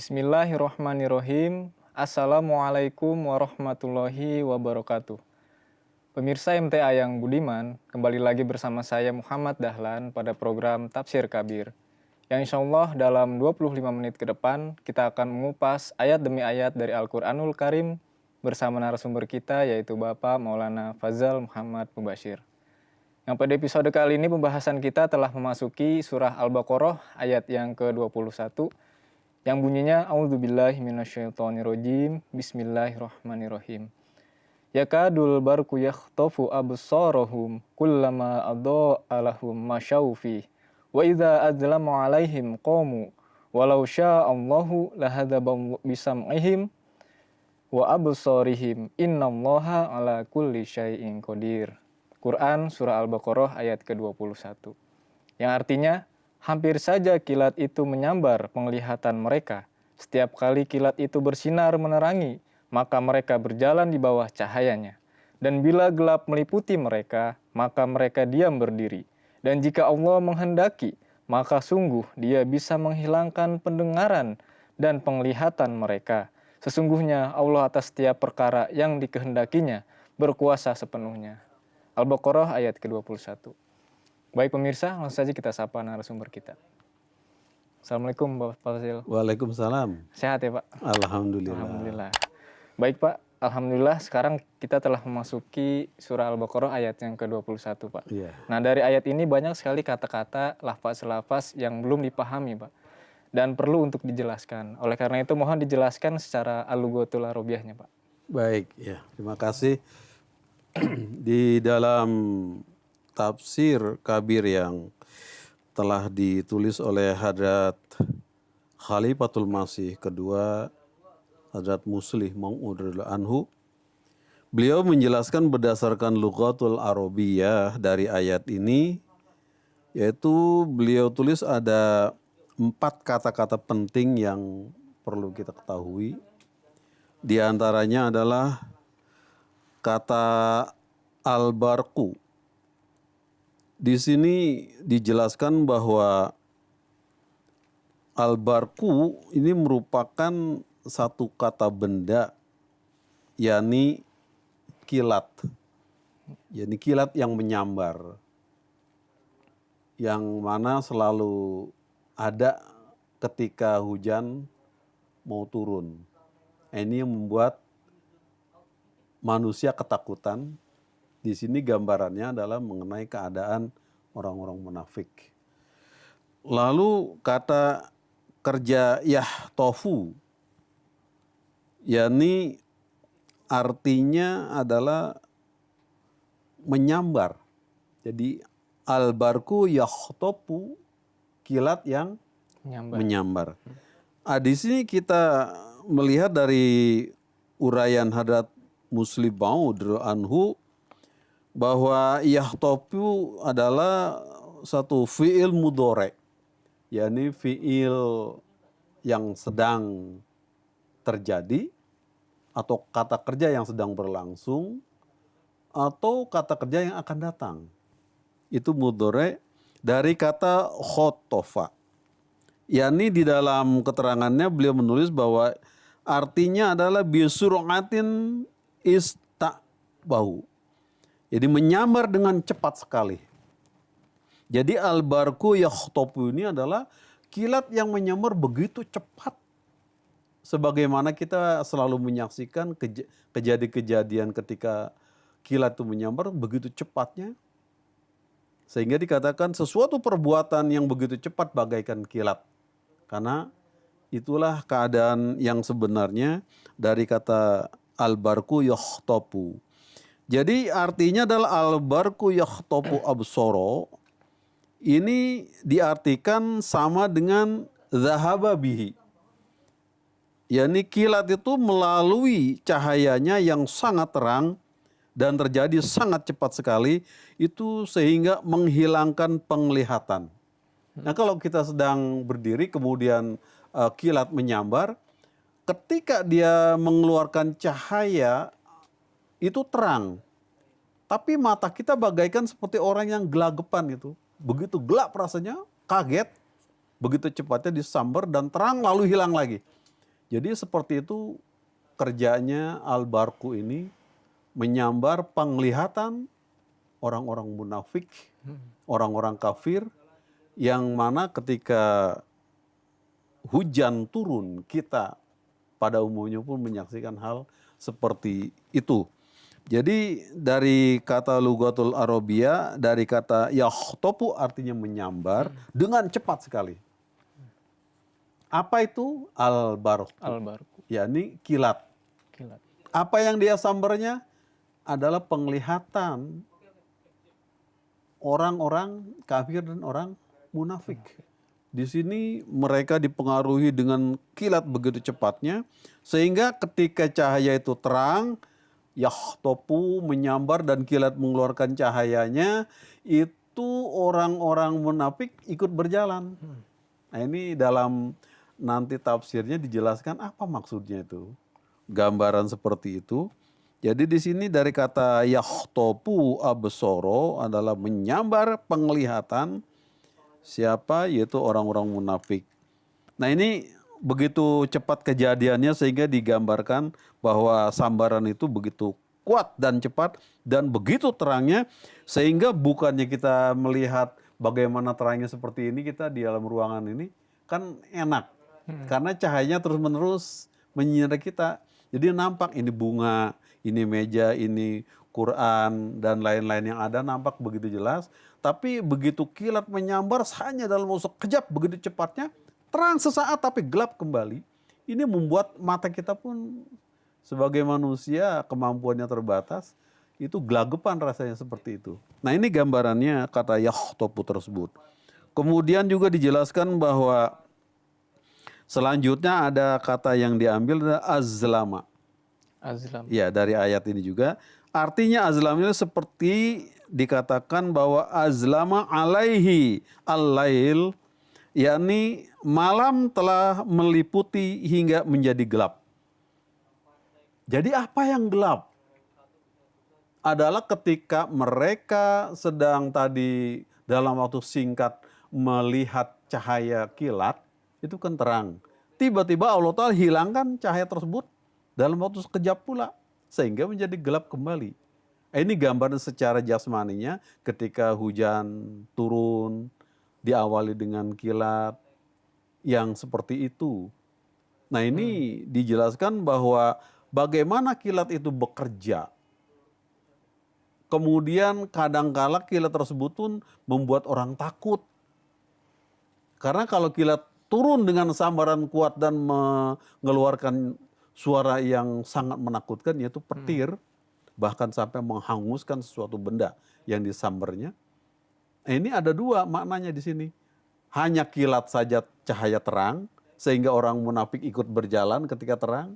Bismillahirrahmanirrahim. Assalamualaikum warahmatullahi wabarakatuh. Pemirsa MTA yang budiman, kembali lagi bersama saya Muhammad Dahlan pada program Tafsir Kabir. Yang insya Allah dalam 25 menit ke depan kita akan mengupas ayat demi ayat dari Al-Quranul Karim bersama narasumber kita yaitu Bapak Maulana Fazal Muhammad Mubashir. Yang pada episode kali ini pembahasan kita telah memasuki surah Al-Baqarah ayat yang ke-21 yang bunyinya A'udzubillahi minasyaitonirrajim. Bismillahirrahmanirrahim. Yakadul barku yakhtafu absarahum kullama adha'a lahum masyaw fi wa idza azlamu alaihim qamu walau sya'allahu lahadzaba bisam'ihim wa absarihim innallaha ala kulli syai'in qadir. Quran surah Al-Baqarah ayat ke-21. Yang artinya, hampir saja kilat itu menyambar penglihatan mereka. Setiap kali kilat itu bersinar menerangi, maka mereka berjalan di bawah cahayanya. Dan bila gelap meliputi mereka, maka mereka diam berdiri. Dan jika Allah menghendaki, maka sungguh Dia bisa menghilangkan pendengaran dan penglihatan mereka. Sesungguhnya Allah atas setiap perkara yang dikehendakinya berkuasa sepenuhnya. Al-Baqarah ayat ke-21. Baik pemirsa, langsung saja kita sapa narasumber kita. Assalamualaikum Bapak Fazil. Waalaikumsalam. Sehat ya Pak? Alhamdulillah. Alhamdulillah. Baik Pak, Alhamdulillah sekarang kita telah memasuki surah Al-Baqarah ayat yang ke-21 Pak. Iya. Nah dari ayat ini banyak sekali kata-kata, lafaz-lafaz yang belum dipahami Pak. Dan perlu untuk dijelaskan. Oleh karena itu mohon dijelaskan secara al-lughatul arabiyahnya Pak. Baik, ya. Terima kasih. Di dalam tafsir kabir yang telah ditulis oleh Hadrat Khalifatul Masih kedua, Hadrat Muslih Mau'ud anhu, beliau menjelaskan berdasarkan lughatul arabiyah dari ayat ini, yaitu beliau tulis ada 4 kata-kata penting yang perlu kita ketahui. Di antaranya adalah kata al-barqu. Di sini dijelaskan bahwa al-barqu ini merupakan satu kata benda, yakni kilat. Yakni kilat yang menyambar. Yang mana selalu ada ketika hujan mau turun. Ini yang membuat manusia ketakutan. Di sini gambarannya adalah mengenai keadaan orang-orang munafik. Lalu kata kerja yahtofu, yakni artinya adalah menyambar. Jadi al-barku yahtofu, kilat yang menyambar. Di sini kita melihat dari uraian Hadrat Muslih Mau'ud anhu bahwa yahtofu adalah satu fi'il mudhari', yakni fi'il yang sedang terjadi atau kata kerja yang sedang berlangsung atau kata kerja yang akan datang. Itu mudhari' dari kata khotofa. Yakni di dalam keterangannya beliau menulis bahwa artinya adalah bisur'atin ista'bahu. Jadi menyambar dengan cepat sekali. Jadi al-barku yakhtopu ini adalah kilat yang menyambar begitu cepat. Sebagaimana kita selalu menyaksikan kejadian-kejadian ketika kilat itu menyambar begitu cepatnya. Sehingga dikatakan sesuatu perbuatan yang begitu cepat bagaikan kilat. Karena itulah keadaan yang sebenarnya dari kata al-barku yakhtopu. Jadi artinya adalah al-barku yakhtopu absoro. Ini diartikan sama dengan zahaba bihi. yakni kilat itu melalui cahayanya yang sangat terang dan terjadi sangat cepat sekali, itu sehingga menghilangkan penglihatan. Nah kalau kita sedang berdiri kemudian kilat menyambar, ketika dia mengeluarkan cahaya itu terang. Tapi mata kita bagaikan seperti orang yang gelagapan itu. Begitu gelap rasanya, kaget, begitu cepatnya disambar dan terang lalu hilang lagi. Jadi seperti itu kerjanya Al-Barqu ini, menyambar penglihatan orang-orang munafik, orang-orang kafir, yang mana ketika hujan turun, kita pada umumnya pun menyaksikan hal seperti itu. Jadi dari kata lugatul Arabia, dari kata yakhtopu artinya menyambar dengan cepat sekali. Apa itu al-barq? Al-barku. Yakni kilat. Kilat. Apa yang dia sambarnya adalah penglihatan orang-orang kafir dan orang munafik. Di sini mereka dipengaruhi dengan kilat begitu cepatnya, sehingga ketika cahaya itu terang, yakhtopu menyambar dan kilat mengeluarkan cahayanya, itu orang-orang munafik ikut berjalan. Nah ini dalam nanti tafsirnya dijelaskan apa maksudnya itu. Gambaran seperti itu. Jadi di sini dari kata yakhtopu absoro adalah menyambar penglihatan siapa, yaitu orang-orang munafik. Nah ini begitu cepat kejadiannya sehingga digambarkan bahwa sambaran itu begitu kuat dan cepat dan begitu terangnya, sehingga bukannya kita melihat bagaimana terangnya seperti ini, kita di dalam ruangan ini kan enak karena cahayanya terus-menerus menyinari kita. Jadi nampak ini bunga, ini meja, ini Quran dan lain-lain yang ada nampak begitu jelas. Tapi begitu kilat menyambar hanya dalam waktu sekejap begitu cepatnya, terang sesaat tapi gelap kembali. Ini membuat mata kita pun sebagai manusia kemampuannya terbatas, itu gelagapan rasanya seperti itu. Nah ini gambarannya kata yakhtopu tersebut. Kemudian juga dijelaskan bahwa selanjutnya ada kata yang diambil adalah azlama. Azlam. Ya dari ayat ini juga. Artinya azlam ini seperti dikatakan bahwa azlama alaihi al-lail, yakni malam telah meliputi hingga menjadi gelap. Jadi apa yang gelap? Adalah ketika mereka sedang tadi dalam waktu singkat melihat cahaya kilat, itu kan terang. Tiba-tiba Allah Ta'ala hilangkan cahaya tersebut dalam waktu sekejap pula, sehingga menjadi gelap kembali. Ini gambaran secara jasmaninya ketika hujan turun, diawali dengan kilat yang seperti itu. Nah ini dijelaskan bahwa bagaimana kilat itu bekerja. Kemudian kadangkala kilat tersebut pun membuat orang takut. Karena kalau kilat turun dengan sambaran kuat dan mengeluarkan suara yang sangat menakutkan, yaitu petir, bahkan sampai menghanguskan sesuatu benda yang disambarnya. Ini ada dua maknanya di sini. Hanya kilat saja cahaya terang, sehingga orang munafik ikut berjalan ketika terang.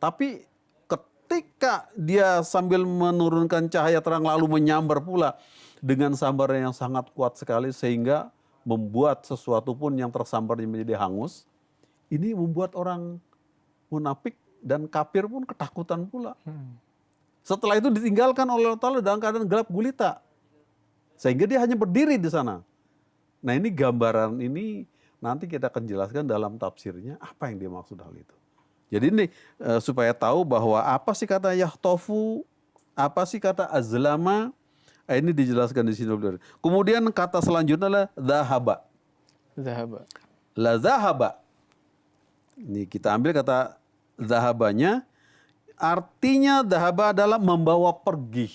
Tapi ketika dia sambil menurunkan cahaya terang lalu menyambar pula dengan sambaran yang sangat kuat sekali, sehingga membuat sesuatu pun yang tersambar menjadi hangus, ini membuat orang munafik dan kafir pun ketakutan pula. Setelah itu ditinggalkan oleh Allah Ta'ala dalam keadaan gelap gulita, sehingga dia hanya berdiri di sana. Nah ini gambaran ini nanti kita akan jelaskan dalam tafsirnya apa yang dimaksud hal itu. Jadi ini supaya tahu bahwa apa sih kata yahtofu, apa sih kata azlama, ini dijelaskan di sini. Kemudian kata selanjutnya adalah zahaba. Zahaba. La zahaba. Ini kita ambil kata zahabanya, artinya zahaba adalah membawa pergi.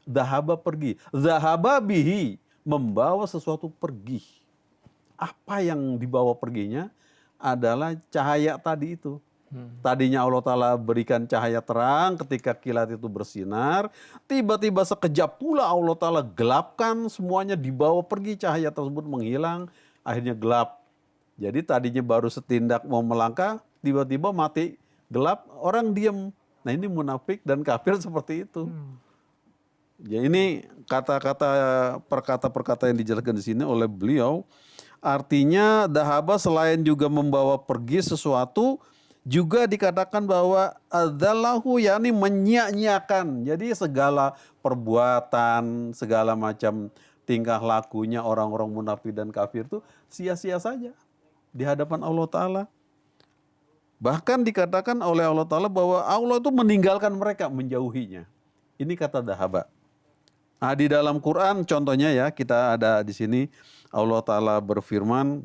Zahaba pergi. Zahaba bihi, membawa sesuatu pergi. Apa yang dibawa perginya adalah cahaya tadi itu. Tadinya Allah Ta'ala berikan cahaya terang ketika kilat itu bersinar. Tiba-tiba sekejap pula Allah Ta'ala gelapkan semuanya, dibawa pergi, cahaya tersebut menghilang. Akhirnya gelap. Jadi tadinya baru setindak mau melangkah, tiba-tiba mati, gelap, orang diam. Nah ini munafik dan kafir seperti itu. Jadi ini kata-kata perkata-perkata yang dijelaskan di sini oleh beliau. Artinya dahaba selain juga membawa pergi sesuatu, juga dikatakan bahwa adalahu yakni menyia-nyiakan. Jadi segala perbuatan, segala macam tingkah lakunya orang-orang munafik dan kafir itu sia-sia saja di hadapan Allah Ta'ala. Bahkan dikatakan oleh Allah Ta'ala bahwa Allah itu meninggalkan mereka, menjauhinya. Ini kata dahaba. Nah, di dalam Quran contohnya ya, kita ada di sini Allah Ta'ala berfirman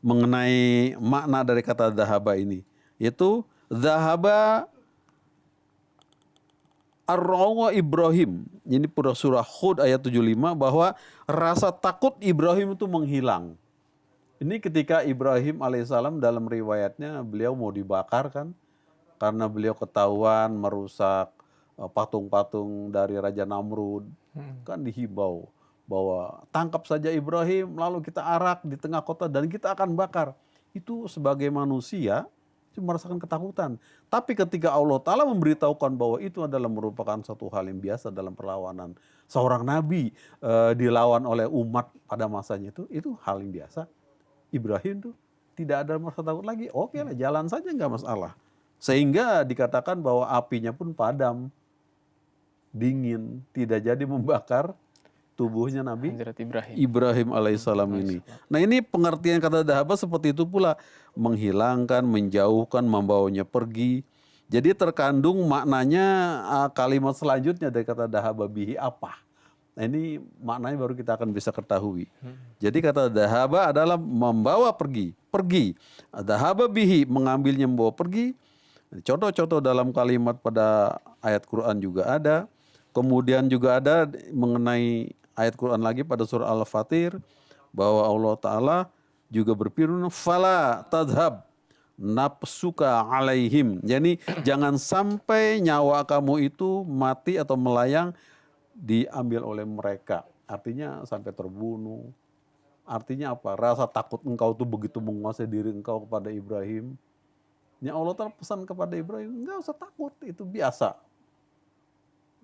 mengenai makna dari kata dahaba ini. Yaitu dahaba ar-rawa Ibrahim. Ini surah Hud ayat 75 bahwa rasa takut Ibrahim itu menghilang. Ini ketika Ibrahim alaihissalam dalam riwayatnya beliau mau dibakar kan. Karena beliau ketahuan merusak patung-patung dari Raja Namrud. Kan dihibau bahwa tangkap saja Ibrahim lalu kita arak di tengah kota dan kita akan bakar. Itu sebagai manusia merasakan ketakutan. Tapi ketika Allah Ta'ala memberitahukan bahwa itu adalah merupakan satu hal yang biasa dalam perlawanan. Seorang nabi dilawan oleh umat pada masanya itu hal yang biasa. Ibrahim tuh tidak ada merasa takut lagi. Oke lah, jalan saja nggak masalah. Sehingga dikatakan bahwa apinya pun padam, dingin, tidak jadi membakar tubuhnya Nabi Hadrat Ibrahim. Ibrahim alaihissalam ini. Nah ini pengertian kata dahaba seperti itu pula. Menghilangkan, menjauhkan, membawanya pergi. Jadi terkandung maknanya kalimat selanjutnya dari kata dahaba bihi apa. Nah ini maknanya baru kita akan bisa ketahui. Jadi kata dahaba adalah membawa pergi. Pergi. Dahaba bihi mengambilnya membawa pergi. Contoh-contoh dalam kalimat pada ayat Quran juga ada. Kemudian juga ada mengenai ayat Quran lagi pada surah Al-Fatir. Bahwa Allah Ta'ala juga berfirman. Fala tadhab nafsuka alaihim. Jadi jangan sampai nyawa kamu itu mati atau melayang diambil oleh mereka. Artinya sampai terbunuh. Artinya apa? Rasa takut engkau tuh begitu menguasai diri engkau kepada Ibrahim. Ya Allah Ta'ala pesan kepada Ibrahim, enggak usah takut, itu biasa.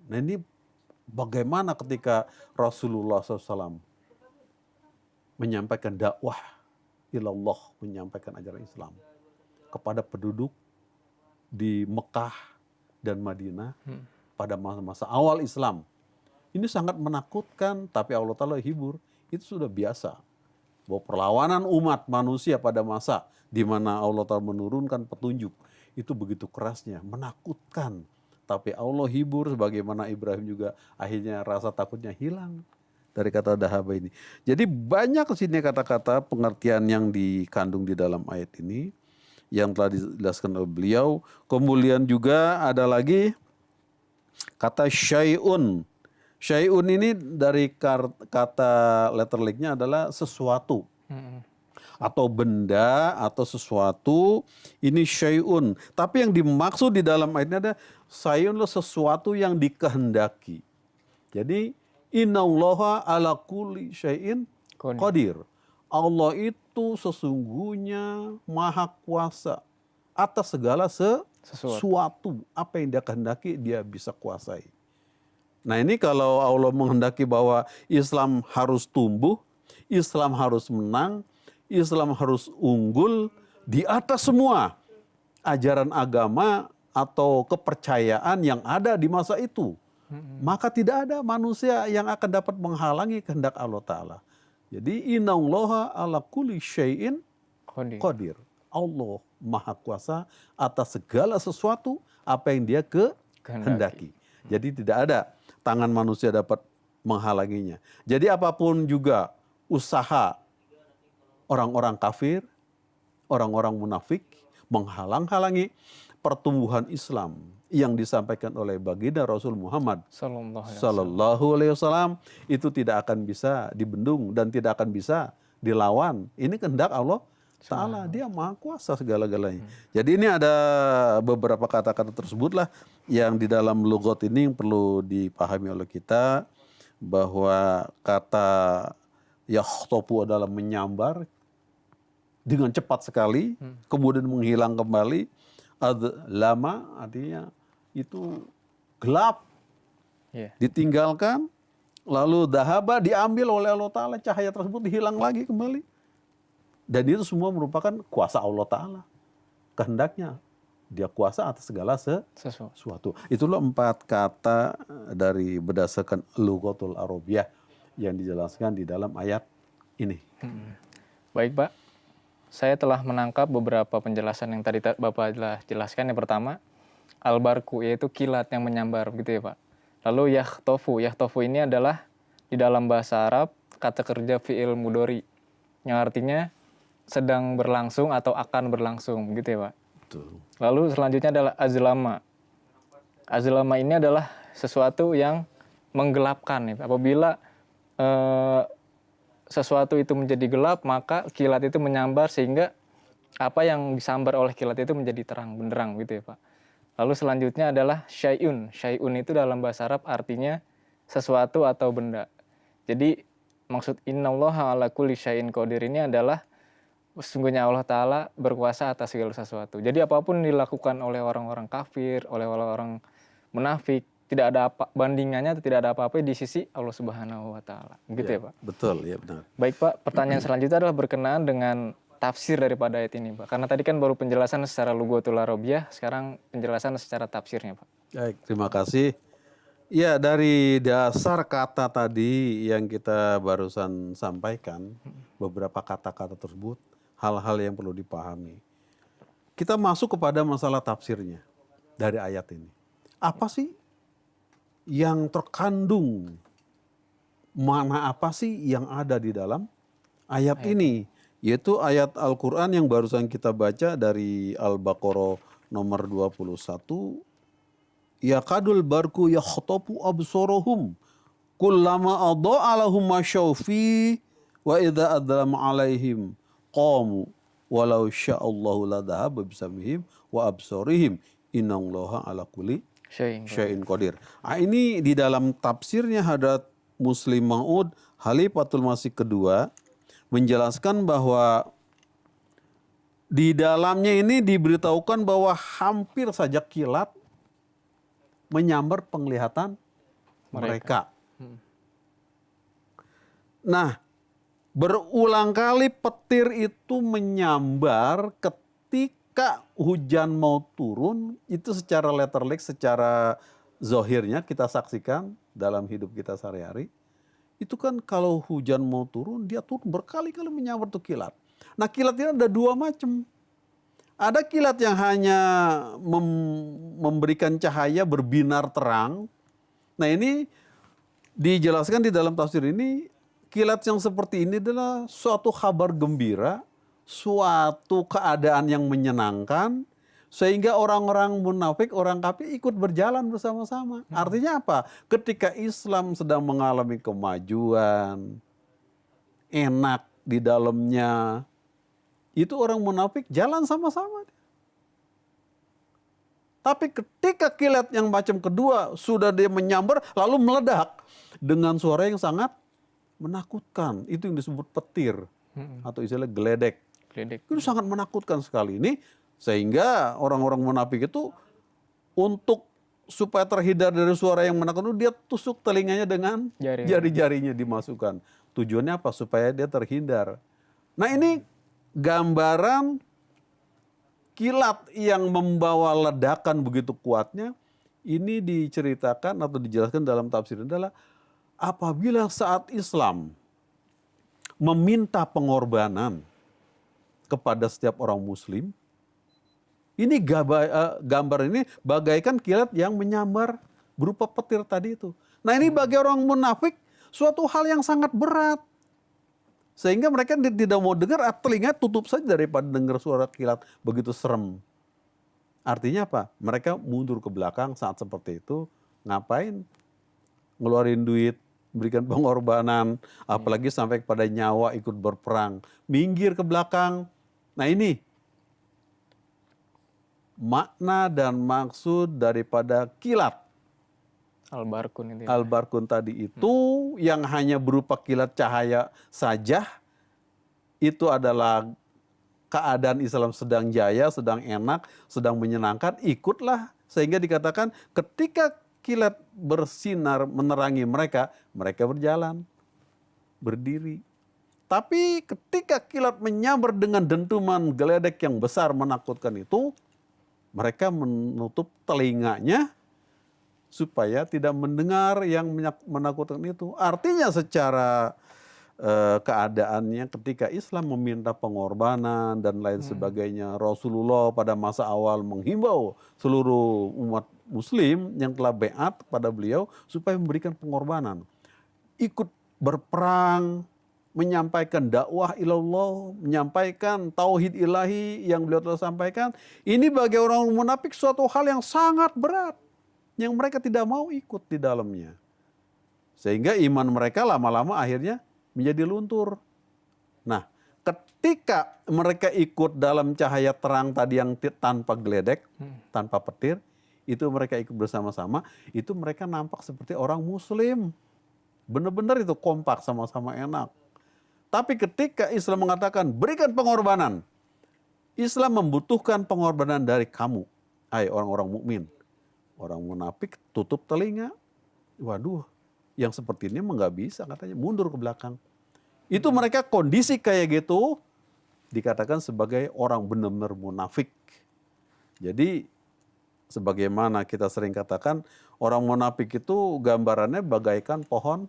Nah ini bagaimana ketika Rasulullah SAW menyampaikan dakwah ilallah, menyampaikan ajaran Islam kepada penduduk di Mekah dan Madinah pada masa-masa awal Islam. Ini sangat menakutkan, tapi Allah Ta'ala hibur. Itu sudah biasa. Bahwa perlawanan umat manusia pada masa di mana Allah Ta'ala menurunkan petunjuk. Itu begitu kerasnya, menakutkan. Tapi Allah hibur sebagaimana Ibrahim juga akhirnya rasa takutnya hilang dari kata dahaba ini. Jadi banyak sini kata-kata pengertian yang dikandung di dalam ayat ini. Yang telah dijelaskan oleh beliau. Kemudian juga ada lagi kata syai'un. Syai'un ini dari kata letterliknya adalah sesuatu. Atau benda atau sesuatu, ini syai'un. Tapi yang dimaksud di dalam ayat ini ada syai'un adalah sesuatu yang dikehendaki. Jadi innallaha ala kulli syai'in qadir. Allah itu sesungguhnya maha kuasa atas segala sesuatu. Apa yang dia kehendaki dia bisa kuasai. Nah ini kalau Allah menghendaki bahwa Islam harus tumbuh, Islam harus menang, Islam harus unggul di atas semua ajaran agama atau kepercayaan yang ada di masa itu. Maka tidak ada manusia yang akan dapat menghalangi kehendak Allah Ta'ala. Jadi innallaha ala kulli syai'in qadir. Allah maha kuasa atas segala sesuatu apa yang dia kehendaki. Jadi tidak ada tangan manusia dapat menghalanginya. Jadi apapun juga usaha orang-orang kafir, orang-orang munafik menghalang-halangi pertumbuhan Islam yang disampaikan oleh baginda Rasul Muhammad Sallallahu Alaihi Wasallam itu tidak akan bisa dibendung dan tidak akan bisa dilawan. Ini kehendak Allah Ta'ala, dia maha kuasa segala-galanya. Jadi ini ada beberapa kata-kata tersebutlah yang di dalam lugat ini yang perlu dipahami oleh kita, bahwa kata yakhtopu adalah menyambar dengan cepat sekali, kemudian menghilang kembali. Lama artinya itu gelap, ditinggalkan, lalu dahaba diambil oleh Allah Ta'ala, cahaya tersebut hilang lagi kembali. Dan itu semua merupakan kuasa Allah Ta'ala. Kehendaknya. Dia kuasa atas segala sesuatu. Itulah 4 kata dari berdasarkan Lughatul Arabiyah yang dijelaskan di dalam ayat ini. Baik Pak. saya telah menangkap beberapa penjelasan yang tadi Bapak telah jelaskan. Yang pertama, al-barku, yaitu kilat yang menyambar, gitu ya Pak. Lalu yahtofu ini adalah di dalam bahasa Arab kata kerja fi'il mudhari, yang artinya sedang berlangsung atau akan berlangsung, gitu ya Pak. Betul. Lalu selanjutnya adalah azlama. Azlama ini adalah sesuatu yang menggelapkan. Ya. Apabila sesuatu itu menjadi gelap, maka kilat itu menyambar sehingga apa yang disambar oleh kilat itu menjadi terang benderang, gitu ya Pak. Lalu selanjutnya adalah syai'un. Syai'un itu dalam bahasa Arab artinya sesuatu atau benda. Jadi maksud innallaha ala kulli syai'in qadir ini adalah sesungguhnya Allah Ta'ala berkuasa atas segala sesuatu. Jadi apapun dilakukan oleh orang-orang kafir, oleh orang-orang munafik, tidak ada bandingannya, tidak ada apa-apa di sisi Allah Subhanahu wa Ta'ala. Begitu ya Pak? Betul, ya benar. Baik Pak, pertanyaan selanjutnya adalah berkenaan dengan tafsir daripada ayat ini Pak. Karena tadi kan baru penjelasan secara Lughatul Arabiyah, sekarang penjelasan secara tafsirnya Pak. Baik, terima kasih. Ya, dari dasar kata tadi yang kita barusan sampaikan, beberapa kata-kata tersebut, hal-hal yang perlu dipahami. Kita masuk kepada masalah tafsirnya dari ayat ini. Apa sih yang terkandung, mana apa sih yang ada di dalam ayat ini? Yaitu ayat Al-Quran yang barusan kita baca dari Al-Baqarah nomor 21. Ya kadul barku yakhtopu absorohum kullama adha'alahum masyaufi wa idha adlam alaihim qamu walau sya'allahu ladhahaba bisamihim wa absorihim innallaha ala kulli syai'in qadir. Ini di dalam tafsirnya Hadrat Muslim Maud Khalifatul Masih kedua menjelaskan bahwa di dalamnya ini diberitahukan bahwa hampir saja kilat menyambar penglihatan mereka. Nah, berulang kali petir itu menyambar ketika hujan mau turun, itu secara letterlek, secara zohirnya kita saksikan dalam hidup kita sehari-hari. Itu kan kalau hujan mau turun, dia turun berkali-kali menyambar tuh kilat. Nah, kilat ini ada dua macam. Ada kilat yang hanya memberikan cahaya berbinar terang. Nah, ini dijelaskan di dalam tafsir ini, kilat yang seperti ini adalah suatu kabar gembira, suatu keadaan yang menyenangkan, sehingga orang-orang munafik, orang kafir ikut berjalan bersama-sama. Artinya apa? Ketika Islam sedang mengalami kemajuan, enak di dalamnya, itu orang munafik jalan sama-sama. Tapi ketika kilat yang macam kedua sudah dia menyambar lalu meledak dengan suara yang sangat menakutkan. Itu yang disebut petir atau istilah geledek. Itu sangat menakutkan sekali ini, sehingga orang-orang munafik itu untuk supaya terhindar dari suara yang menakutkan itu dia tusuk telinganya dengan jari-jarinya dimasukkan. Tujuannya apa? Supaya dia terhindar. Nah, ini gambaran kilat yang membawa ledakan begitu kuatnya, ini diceritakan atau dijelaskan dalam tafsir adalah apabila saat Islam meminta pengorbanan kepada setiap orang muslim, ini gambar ini bagaikan kilat yang menyambar berupa petir tadi itu. Nah, ini bagi orang munafik suatu hal yang sangat berat. Sehingga mereka tidak mau dengar, telinga tutup saja daripada dengar suara kilat begitu serem. Artinya apa? Mereka mundur ke belakang saat seperti itu. Ngapain? Ngeluarin duit, berikan pengorbanan, apalagi sampai kepada nyawa ikut berperang. Minggir ke belakang. Nah, ini makna dan maksud daripada kilat. Al-barkun tadi itu yang hanya berupa kilat cahaya saja, itu adalah keadaan Islam sedang jaya, sedang enak, sedang menyenangkan, ikutlah. Sehingga dikatakan ketika kilat bersinar menerangi mereka, mereka berjalan, berdiri. Tapi ketika kilat menyambar dengan dentuman geledek yang besar menakutkan itu, mereka menutup telinganya supaya tidak mendengar yang menakutkan itu. Artinya secara keadaannya ketika Islam meminta pengorbanan dan lain sebagainya. Rasulullah pada masa awal menghimbau seluruh umat muslim yang telah baiat pada beliau supaya memberikan pengorbanan. Ikut berperang, menyampaikan dakwah ilallah, menyampaikan tauhid ilahi yang beliau telah sampaikan. Ini bagi orang munafik suatu hal yang sangat berat yang mereka tidak mau ikut di dalamnya. Sehingga iman mereka lama-lama akhirnya menjadi luntur. Nah, ketika mereka ikut dalam cahaya terang tadi yang tanpa geledek, tanpa petir, itu mereka ikut bersama-sama, itu mereka nampak seperti orang muslim. Benar-benar itu kompak, sama-sama enak. Tapi ketika Islam mengatakan berikan pengorbanan, Islam membutuhkan pengorbanan dari kamu, hai orang-orang mukmin. Orang munafik tutup telinga. Waduh, yang seperti ini nggak bisa katanya, mundur ke belakang. Itu mereka kondisi kayak gitu dikatakan sebagai orang benar-benar munafik. Jadi sebagaimana kita sering katakan, orang munafik itu gambarannya bagaikan pohon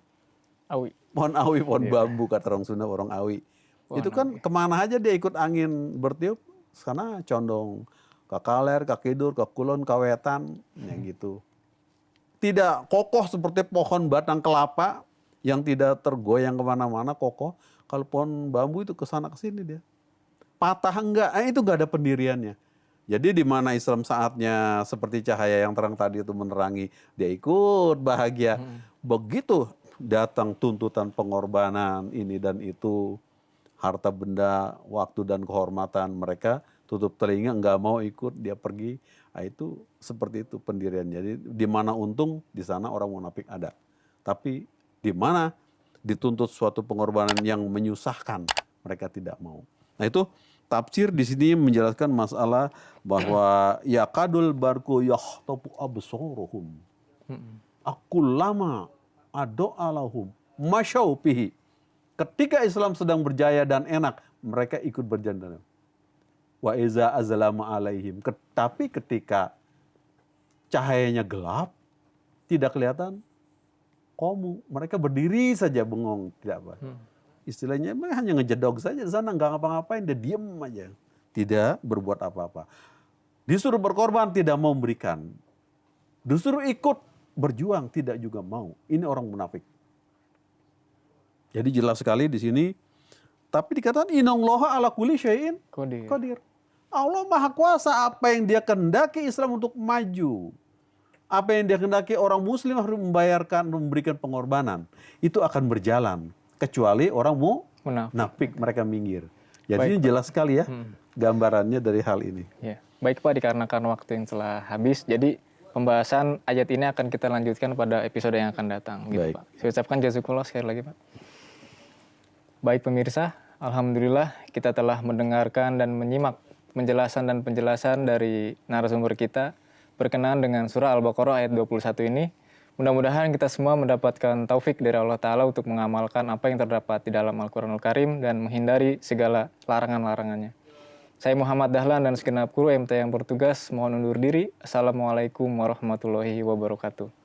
Awi. pohon awi, pohon bambu kata orang Sunda, orang awi. Itu kan kemana aja dia ikut angin bertiup, sana condong ke kaler, ke kidur, ke kulon, ke wetan, ya gitu. Tidak kokoh seperti pohon batang kelapa yang tidak tergoyang kemana-mana, kokoh. Kalau pohon bambu itu kesana kesini dia. Patah enggak, itu enggak ada pendiriannya. Jadi di mana Islam saatnya seperti cahaya yang terang tadi itu menerangi, dia ikut bahagia. Begitu datang tuntutan pengorbanan ini dan itu, harta benda, waktu dan kehormatan, mereka tutup telinga, enggak mau ikut, dia pergi. Nah, itu seperti itu pendirian. Jadi di mana untung, di sana orang munafik ada. Tapi di mana dituntut suatu pengorbanan yang menyusahkan, mereka tidak mau. Nah itu tafsir di sini menjelaskan masalah bahwa ya kadul barku yahtabu absaruhum. Aku lama ado'alahum masyau pihi. Ketika Islam sedang berjaya dan enak, mereka ikut berjalan. Wa iza azlama alaihim. Tapi ketika cahayanya gelap, tidak kelihatan, mereka berdiri saja bengong, tidak apa. Istilahnya hanya ngejedog saja di sana, nggak ngapa-ngapain, dia diem aja, tidak berbuat apa-apa. Disuruh berkorban, tidak mau memberikan. Disuruh ikut berjuang, tidak juga mau. Ini orang munafik. Jadi jelas sekali di sini. Tapi dikatakan innallaha ala kulli syai'in qadir. Allah Maha Kuasa, apa yang Dia kehendaki Islam untuk maju, apa yang Dia kehendaki orang muslim harus membayarkan, memberikan pengorbanan, itu akan berjalan. Kecuali orang munafik, mereka minggir. Jadi ini jelas sekali ya gambarannya dari hal ini. Ya. Baik Pak, dikarenakan waktu yang telah habis, jadi pembahasan ayat ini akan kita lanjutkan pada episode yang akan datang. Gitu, Pak. Saya ucapkan jazakumullah sekali lagi Pak. Baik pemirsa, alhamdulillah kita telah mendengarkan dan menyimak penjelasan dan penjelasan dari narasumber kita berkenaan dengan surah Al-Baqarah ayat 21 ini. Mudah-mudahan kita semua mendapatkan taufik dari Allah Ta'ala untuk mengamalkan apa yang terdapat di dalam Al-Quranul Karim dan menghindari segala larangan-larangannya. Saya Muhammad Dahlan dan segenap kru MT yang bertugas mohon undur diri. Assalamualaikum warahmatullahi wabarakatuh.